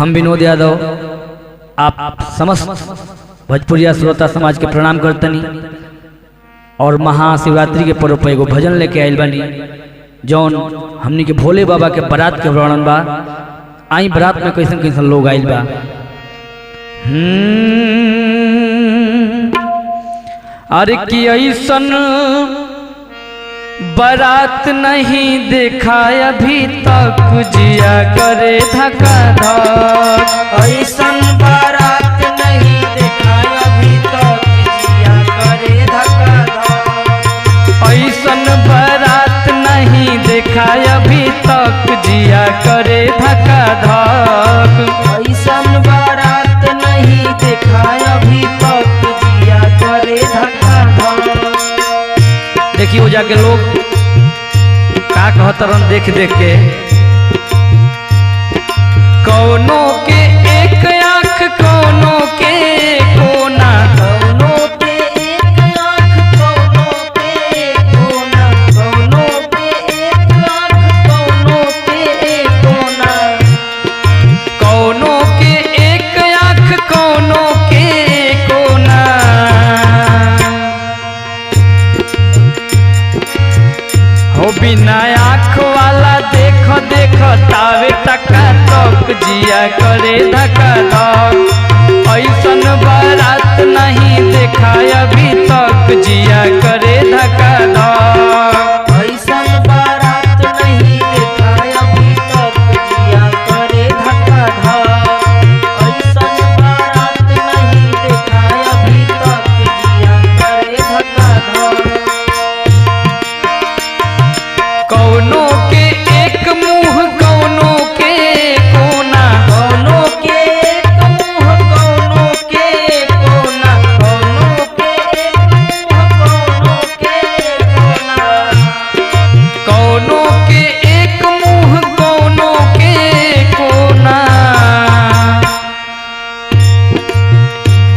हम विनोद यादव आप समस्त भोजपुरिया श्रोता समाज के प्रणाम करतनी और महाशिवरात्रि के पर्व पर एगो भजन लेके आइल बानी जौन हमनी के भोले बाबा के बारात के वर्णन बा। आई बारात में कैसन कैसन लोग आइल बा। अरे कि ऐसन बारात नहीं देखा अभी तक जिया करे धक्का धक। ऐसन बारात नहीं देखा अभी तक जिया करे धक्का धक। ऐसन बारात नहीं देखा अभी तक जिया करे धक्का धक। ऐसन बारात नहीं देखा अभी तक जिया करे धक्का धक। देखिए वो जाके लोग का कहतरन देख देख के। कौनों के एक आँख कौनों के कोना, कौनों के एक आँख कौनों के कोना, कौनों के एक आँख कौनों के कोना। कौनों के एक आँख कौनों के कोना। हो बिना आँख वाला देख देख तावे टका तक जिया करे धक्का धक। ऐसन बारात नहीं देखा अभी तक जिया करे धक्का धक। ऐसन बारात नहीं देखा अभी तक जिया करे धक्का धक। ऐसन बारात नहीं देखा अभी तक जिया करे धक्का धक। कौनों के एक मुंह कौनों के कोना, कौनों के एक मुँह कौनों के कोना, कौनों के एक मुँह कौनों के कोना। कौनों के एक मुंह कौनों के कोना।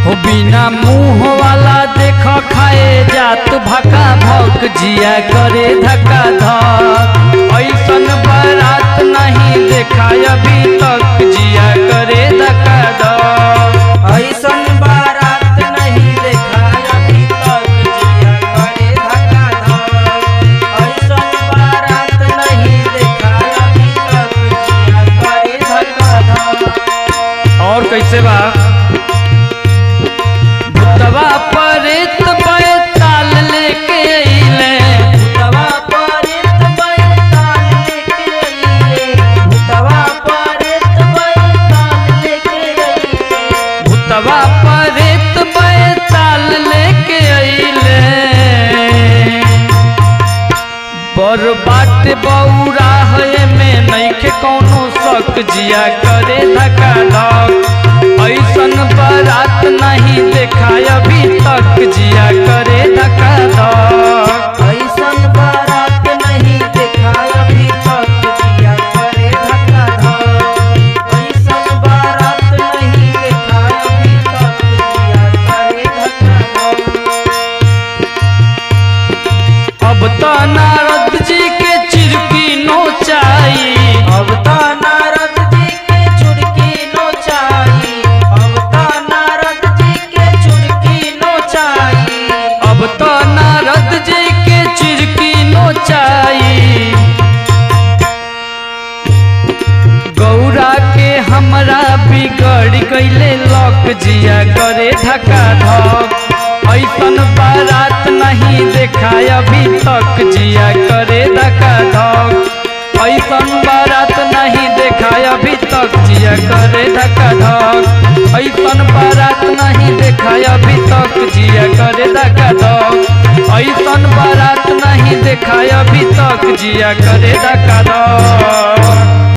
हो बिना मुंह वाला देख खाए जात भका भक जिया करे धक्का धक। ऐसन बारात नहीं देखा अभी तक जिया करे धक्का धक। ऐसन बारात नहीं देखा अभी तक जिया करे धक्का धक। ऐसन बारात नहीं देखा अभी तक जिया करे धक्का धक। और कैसे बा। भूतवा परेत बैताल लेके अइले, भूतवा परेत बैताल लेके अइले, भूतवा परेत बैताल लेके अइले। भूतवा परेत बैताल लेके अइले। बर बाट बौरा है में नइखे कौनो शक जिया करे धक्का धक। ऐसन बारात नहीं देखा अभी तक जिया करे धक्का धक। ऐसन बारात नहीं देखा अभी तक जिया करे धक्का धक। ऐसन बारात नहीं देखा अभी तक जिया करे धक्का धक। अब तो नारद जी के चिरकी नोचाई, अब तो नारद जी के चुड़की नोचाई, अब तो नारद जी के चुड़की नोचाई। अब तो नारद जी के चिरकी नोचाई। गौरा के हमरा बिगड़ गईले लक जिया करे धक्का धक। ऐसन बारात नहीं देखा अभी तक जिया करे धक्का धक। ऐसन बारात नहीं देखा अभी तक जिया करे धक्का धक। ऐसन बारात नहीं देखा अभी तक जिया करे धक्का धक। ऐसन बारात नहीं देखा अभी तक जिया करे धक्का धक।